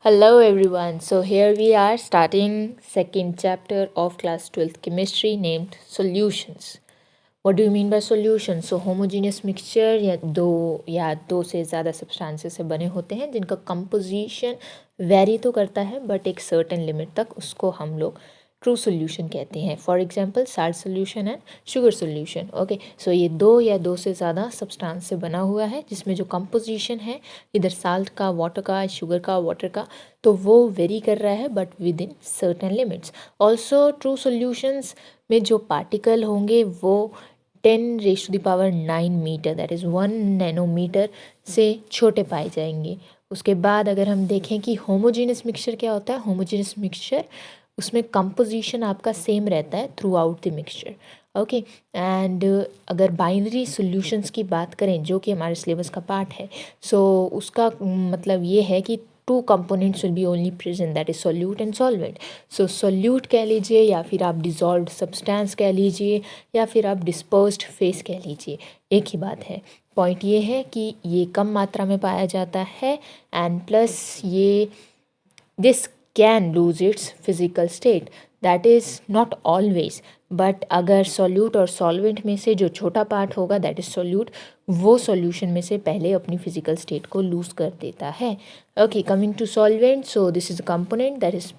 Hello everyone. So here we are starting second chapter of class 12th chemistry named solutions. What do you mean by solution? So homogeneous mixture या दो से ज़्यादा substances से बने होते हैं जिनका कंपोजिशन वेरी तो करता है बट एक सर्टेन लिमिट तक उसको हम लोग ट्रू सोल्यूशन कहते हैं. For example salt solution and sugar solution. Okay, so ये दो या दो से ज़्यादा सब्सटेंस से बना हुआ है जिसमें जो कंपोजिशन है इधर साल्ट का, वाटर का, शुगर का, वाटर का, तो वो वेरी कर रहा है but with in certain limits. Also true solutions में जो पार्टिकल होंगे वो 10⁻⁹ मीटर दैट इज़ 1 नैनोमीटर से छोटे पाए जाएंगे. उसके बाद अगर हम देखें कि होमोजेनस मिक्सचर क्या होता है, होमोजेनस मिक्सचर उसमें कंपोजिशन आपका सेम रहता है through out the mixture. Okay, and अगर बाइनरी सॉल्यूशंस की बात करें जो कि हमारे सिलेबस का पार्ट है, सो उसका मतलब ये है कि two components will be only present that is solute and solvent. So solute कह लीजिए या फिर आप डिजॉल्व्ड सब्सटेंस कह लीजिए या फिर आप डिस्पर्स्ड फेस कह लीजिए, एक ही बात है. पॉइंट ये है कि ये कम मात्रा में पाया जाता है एंड प्लस ये this can lose its physical state. That is not always, but अगर सॉल्यूट और सॉल्वेंट में से जो छोटा पार्ट होगा दैट इज़ सॉल्यूट, वो सॉल्यूशन में से पहले अपनी फिजिकल स्टेट को लूज कर देता है. Okay, coming to solvent, so this is a component that is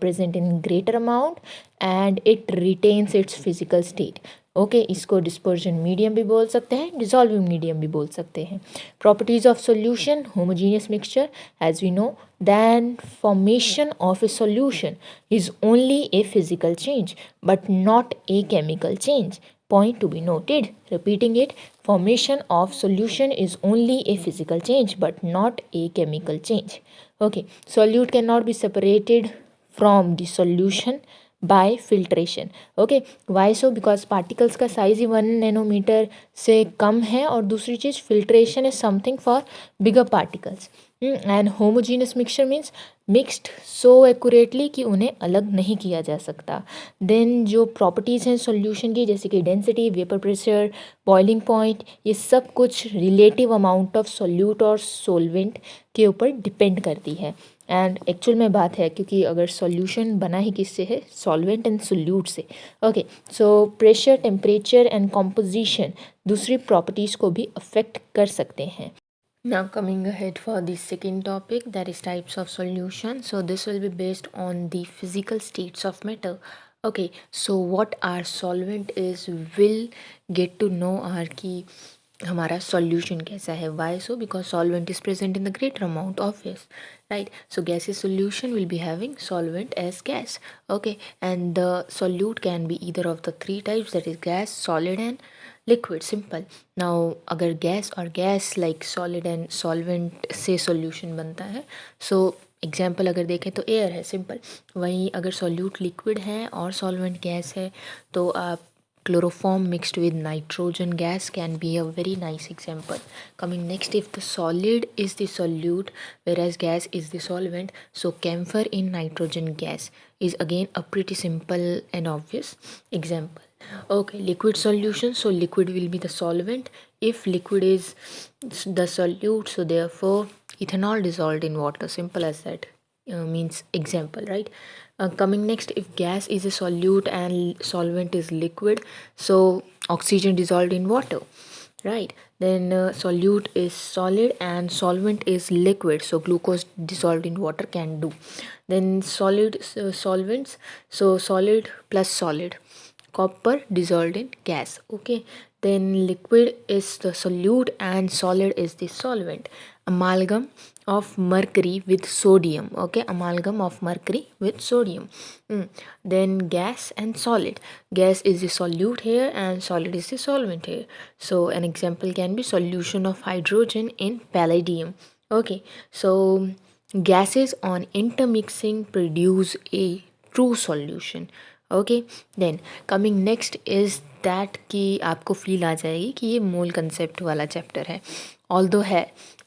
present in greater amount and it retains its physical state. Okay, इसको डिस्पर्जन मीडियम भी बोल सकते हैं, डिजॉल्विंग मीडियम भी बोल सकते हैं. Properties of solution, homogeneous mixture as we know, then formation of a solution is only a physical change but not a chemical change. Point to be noted. Repeating it, formation of solution is only a physical change but not a chemical change. Okay, solute cannot be separated from the solution by filtration. Okay, why so? Because particles का size ही 1 nanometre से कम है और दूसरी चीज़ filtration is something for bigger particles. And homogeneous mixture means mixed so accurately कि उन्हें अलग नहीं किया जा सकता. देन जो प्रॉपर्टीज़ हैं सॉल्यूशन की जैसे कि density, vapour pressure, boiling point, ये सब कुछ रिलेटिव अमाउंट ऑफ सॉल्यूट और सोलवेंट के ऊपर डिपेंड करती है. एंड एक्चुअल में बात है क्योंकि अगर सॉल्यूशन बना ही किससे है, सॉल्वेंट एंड सोल्यूट से. Okay, so pressure, temperature and composition दूसरी प्रॉपर्टीज़ को भी अफेक्ट कर सकते हैं. Now coming ahead for the second topic, that is types of solution. So this will be based on the physical states of matter. Okay, so what our solvent is will get to know our कि हमारा solution कैसा है. Why so? Because solvent is present in the greater amount, obvious, right? So gaseous solution will be having solvent as gas. Okay, and the solute can be either of the three types, that is gas, solid and liquid. Simple. Now अगर gas और gas like solid and solvent से solution बनता है, so example अगर देखें तो air है, simple. वहीं अगर सॉल्यूट लिक्विड है और सॉल्वेंट गैस है तो आप chloroform mixed with nitrogen gas can be a very nice example. Coming next, if the solid is the solute whereas gas is the solvent, so camphor in nitrogen gas is again a pretty simple and obvious example. Okay, liquid solution, so liquid will be the solvent. If liquid is the solute, so therefore ethanol dissolved in water, simple as that. Means example, right? Coming next, if gas is a solute and solvent is liquid, so oxygen dissolved in water, right? Then solute is solid and solvent is liquid, so glucose dissolved in water can do. Then solid solvents, so solid plus solid, copper dissolved in gas. Okay, then liquid is the solute and solid is the solvent. Amalgam of mercury with sodium. Okay, amalgam of mercury with sodium. Then gas and solid. Gas is the solute here and solid is the solvent here. So an example can be solution of hydrogen in palladium. Okay, so gases on intermixing produce a true solution. Okay, then coming next is that कि आपको feel आ जाएगी कि ये mole concept वाला chapter है, although है,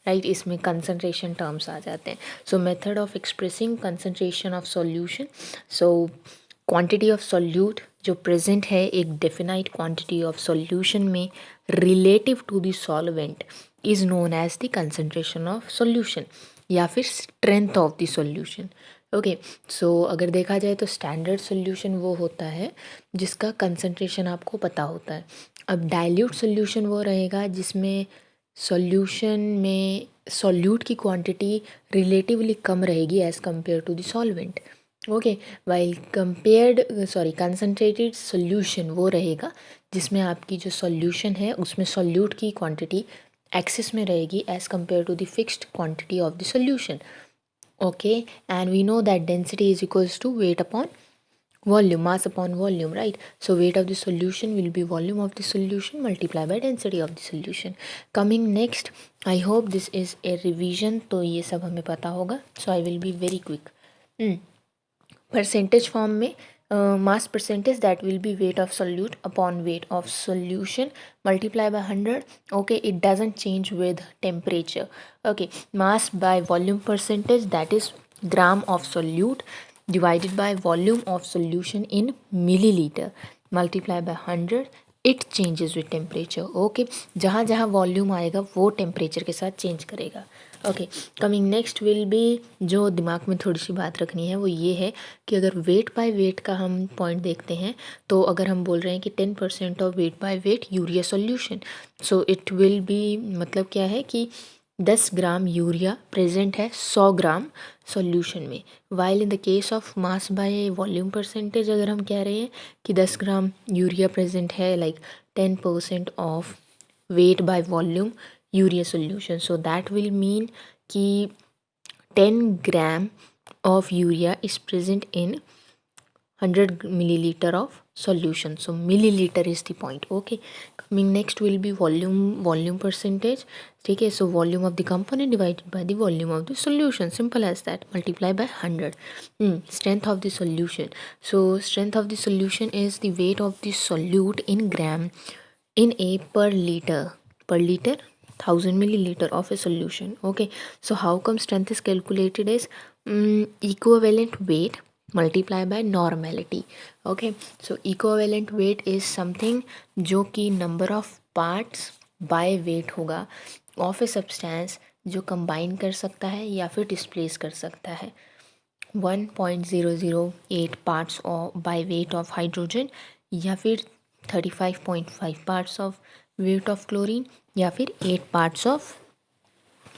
right. इसमें कंसनट्रेशन टर्म्स आ जाते हैं. So method of expressing concentration of solution, so quantity of solute जो प्रेजेंट है एक डेफिनाइट क्वांटिटी ऑफ सॉल्यूशन में relative to the solvent is known as the concentration of solution. या फिर strength of the solution. Okay, सो अगर देखा जाए तो स्टैंडर्ड सॉल्यूशन वो होता है जिसका कंसंट्रेशन आपको पता होता है। अब डाइल्यूट सॉल्यूशन वो रहेगा जिसमें सॉल्यूशन में सॉल्यूट की क्वांटिटी रिलेटिवली कम रहेगी as compare to the solvent. Okay, while concentrated solution वो रहेगा जिसमें आपकी जो सॉल्यूशन है उसमें सॉल्यूट की क्वांटिटी एक्सेस में रहेगी as compare to the fixed quantity of the solution. Okay, and we know that density is equals to weight upon volume, mass upon volume, right? So weight of the solution will be volume of the solution multiplied by density of the solution. Coming next, I hope this is a revision, तो ये सब हमें पता होगा, so I will be very quick. Percentage form में mass percentage, that will be weight of solute upon weight of solution multiply by 100. Okay, it doesn't change with temperature. Okay, mass by volume percentage, that is gram of solute divided by volume of solution in milliliter multiply by 100. It changes with temperature. Okay, जहाँ जहाँ volume आएगा वो temperature के साथ change करेगा। Okay, coming next will B, जो दिमाग में थोड़ी सी बात रखनी है वो ये है कि अगर वेट बाय वेट का हम पॉइंट देखते हैं तो अगर हम बोल रहे हैं कि 10% of weight by weight urea solution, so it will be, मतलब क्या है कि 10 ग्राम यूरिया प्रेजेंट है 100 ग्राम सॉल्यूशन में। While in the case of mass by volume percentage अगर हम कह रहे हैं कि 10 ग्राम यूरिया प्रेजेंट है, like 10% of weight by volume urea solution, so that will mean कि 10 ग्राम of urea is present in 100 milliliter of solution. So milliliter is the point. Okay, coming next will be volume percentage. ठीक है, so volume of the component divided by the volume of the solution, simple as that, multiply by 100. Strength of the solution, so strength of the solution is the weight of the solute in gram in a per liter 1000 milliliter of a solution. Okay, so how come strength is calculated is equivalent weight multiply by normality. Okay, so equivalent weight is something जो कि number of parts by weight होगा of a substance जो combine कर सकता है या फिर displace कर सकता है। 1.008 parts by weight of hydrogen या फिर 35.5 parts of weight of chlorine या फिर 8 parts of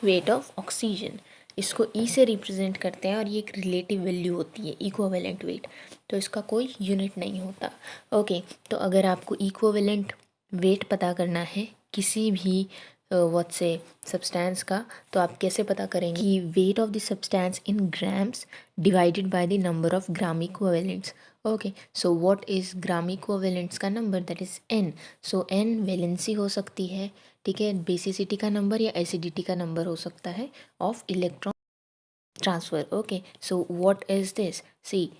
weight of oxygen। इसको ई से रिप्रेजेंट करते हैं और ये एक रिलेटिव वैल्यू होती है इक्विवेलेंट वेट, तो इसका कोई यूनिट नहीं होता। ओके, तो अगर आपको इक्विवेलेंट वेट पता करना है किसी भी व्हाट से सब्सटेंस का, तो आप कैसे पता करेंगे कि weight of the substance in grams divided by the number of gram equivalents. Okay, so what is gram equivalents का नंबर, that is N. So N valency हो सकती है, ठीक है, बेसिसिटी का नंबर या एसिडिटी का नंबर हो सकता है of electron transfer. Okay, so what is this, see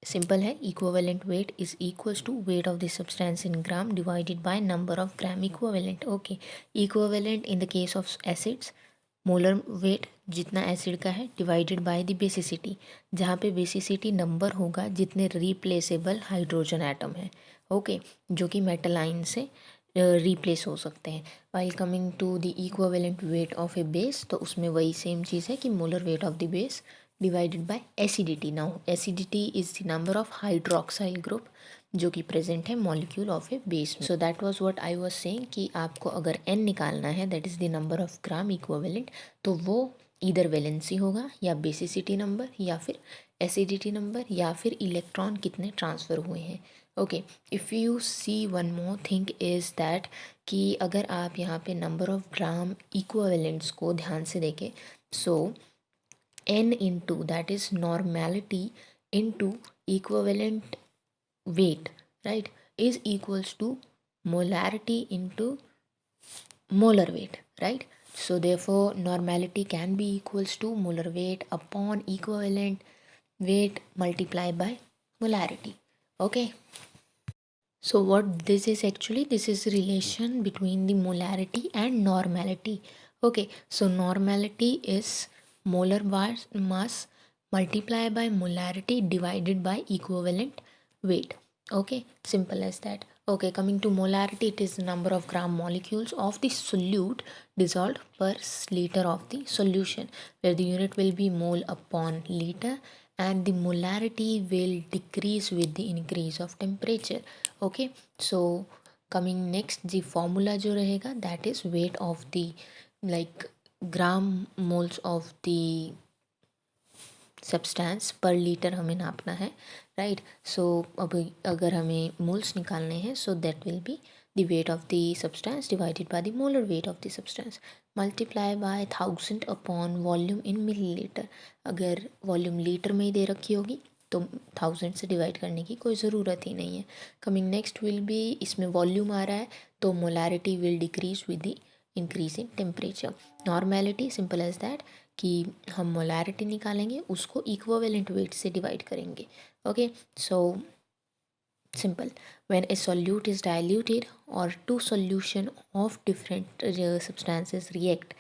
simple है, equivalent weight is equals to weight of the substance in gram divided by number of gram equivalent. Okay, equivalent in the case of acids, molar weight जितना acid का है divided by the basicity, जहाँ पे basicity number होगा जितने replaceable hydrogen atom है, okay, जो कि मेटल आयन से रिप्लेस हो सकते हैं। While coming to the equivalent weight of a base, तो उसमें वही सेम चीज़ है कि molar weight of the base divided by acidity. Now acidity is the number of hydroxyl group जो कि प्रेजेंट है molecule of a base. So that was what I was saying कि आपको अगर एन निकालना है, that is the number of gram equivalent, तो वो इधर वैलेंसी होगा या बेसिसिटी नंबर या फिर एसिडिटी नंबर या फिर इलेक्ट्रॉन कितने ट्रांसफ़र हुए हैं। Okay, if you see one more thing is that कि अगर आप यहाँ पे नंबर ऑफ ग्राम इक्विवेलेंट्स को ध्यान से देखें, सो n into, that is normality into equivalent weight, right, is equals to molarity into molar weight, right? So therefore normality can be equals to molar weight upon equivalent weight multiplied by molarity. Okay, so what this is actually, this is relation between the molarity and normality. Okay, so normality is molar mass multiplied by molarity divided by equivalent weight. Okay, simple as that. Okay, coming to molarity, it is the number of gram molecules of the solute dissolved per liter of the solution, where the unit will be mole upon liter, and the molarity will decrease with the increase of temperature. Okay, so coming next, the formula जो रहेगा, that is weight of the like gram moles of the substance पर litre हमें नापना है, right. सो अब अगर हमें moles निकालने हैं, so that will be the wait of the substance divided by the molar weight of the substance multiply by 1000 upon volume in millilitre. अगर वॉल्यूम लीटर में ही दे रखी होगी तो 1000 से डिवाइड करने की कोई ज़रूरत ही नहीं है. कमिंग नेक्स्ट विल बी, इसमें वॉल्यूम आ रहा है तो molarity will decrease with the increase in temperature. Normality simple as that कि हम मोलारिटी निकालेंगे, उसको इक्विवेलेंट वेट से डिवाइड करेंगे. Okay, so simple. When a solute is diluted or two solution of different substances react,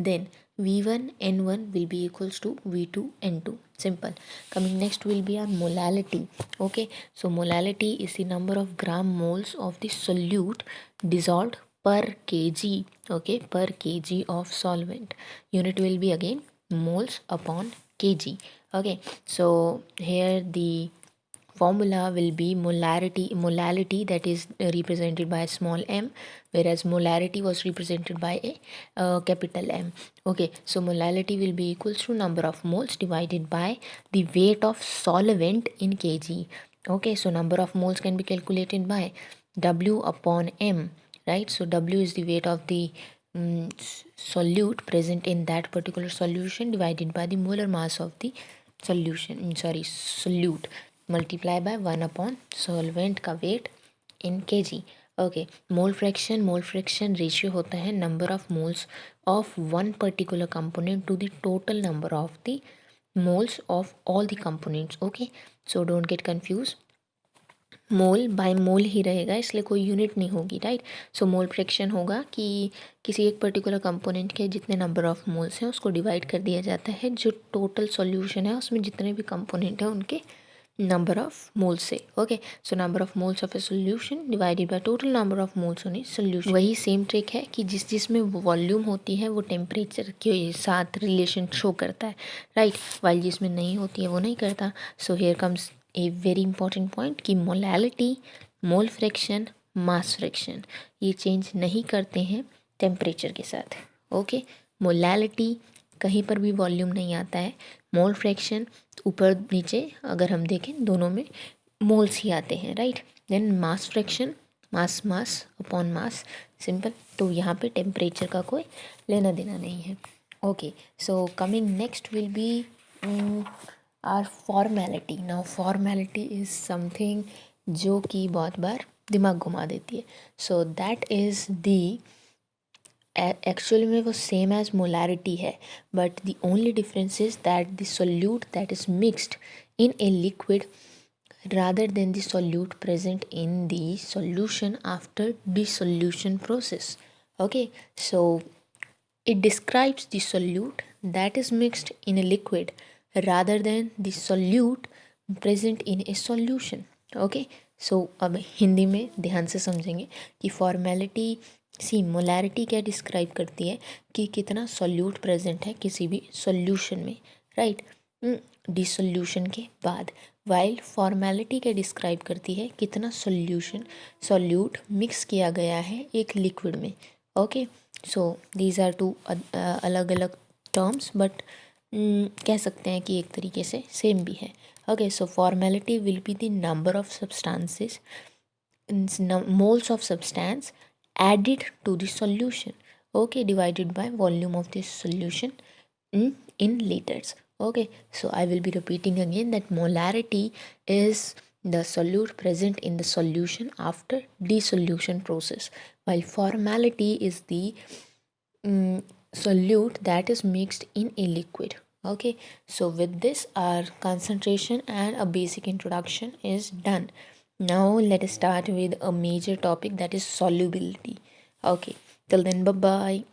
then V1 N1 will be equals to V2 N2. Simple. Coming next will be our molality. Okay, so molality is the number of gram moles of the solute dissolved per kg. Okay, per kg of solvent. Unit will be again moles upon kg. Okay, so here the formula will be molality, that is represented by small m, whereas molarity was represented by a capital M. Okay, so molality will be equals to number of moles divided by the weight of solvent in kg. Okay, so number of moles can be calculated by W upon M, right. So W is the weight of the solute present in that particular solution divided by the molar mass of the solute, multiply by 1 upon solvent का weight in kg. Okay, mole fraction ratio होता है number of moles of one particular component to the total number of the moles of all the components. Okay, so don't get confuse, mole by mole ही रहेगा, इसलिए कोई unit नहीं होगी, right. सो mole fraction होगा कि किसी एक पर्टिकुलर कंपोनेंट के जितने नंबर ऑफ मोल्स हैं उसको डिवाइड कर दिया जाता है जो टोटल सॉल्यूशन है उसमें जितने भी कंपोनेंट हैं उनके number of moles से. Okay, so number of moles of a solution divided by total number of moles on a solution. वही सेम ट्रिक है कि जिसमें वॉल्यूम होती है वो टेम्परेचर के साथ रिलेशन शो करता है, राइट, वाइल जिसमें नहीं होती है वो नहीं करता. So here comes a very important point कि molality, mole fraction, mass fraction ये चेंज नहीं करते हैं टेम्परेचर के साथ. ओके, मोलैलिटी कहीं पर भी वॉल्यूम नहीं आता है, मोल फ्रैक्शन ऊपर नीचे अगर हम देखें दोनों में मोल्स ही आते हैं, right. Then mass fraction, mass upon mass, simple. तो यहाँ पे टेम्परेचर का कोई लेना देना नहीं है. Okay, so coming next will be are formality. Now formality is something जो कि बहुत बार दिमाग घुमा देती है. So that is the actually में वो सेम एज मोलारिटी है, but the only difference is that the solute that is mixed in a liquid rather than the solute present in the solution after dissolution process. Okay, so it describes the solute that is mixed in a liquid rather than the solute present in a solution. Okay, so अब हिंदी में ध्यान से समझेंगे कि formality molarity क्या describe करती है कि कितना सॉल्यूट प्रेजेंट है किसी भी सॉल्यूशन में, राइट, डिसोल्यूशन के बाद. वाइल फॉर्मेलिटी क्या डिस्क्राइब करती है कितना सॉल्यूट मिक्स किया गया है एक लिक्विड में. Okay, so these are two अलग अलग टर्म्स, बट कह सकते हैं कि एक तरीके से सेम भी है. Okay, so formality will be the number of substances, moles of substance added to the solution, okay, divided by volume of this solution in liters. Okay, so I will be repeating again that molarity is the solute present in the solution after dissolution process, while formality is the solute that is mixed in a liquid. Okay, so with this our concentration and a basic introduction is done. Now let us start with a major topic, that is solubility. Okay, till then, bye bye.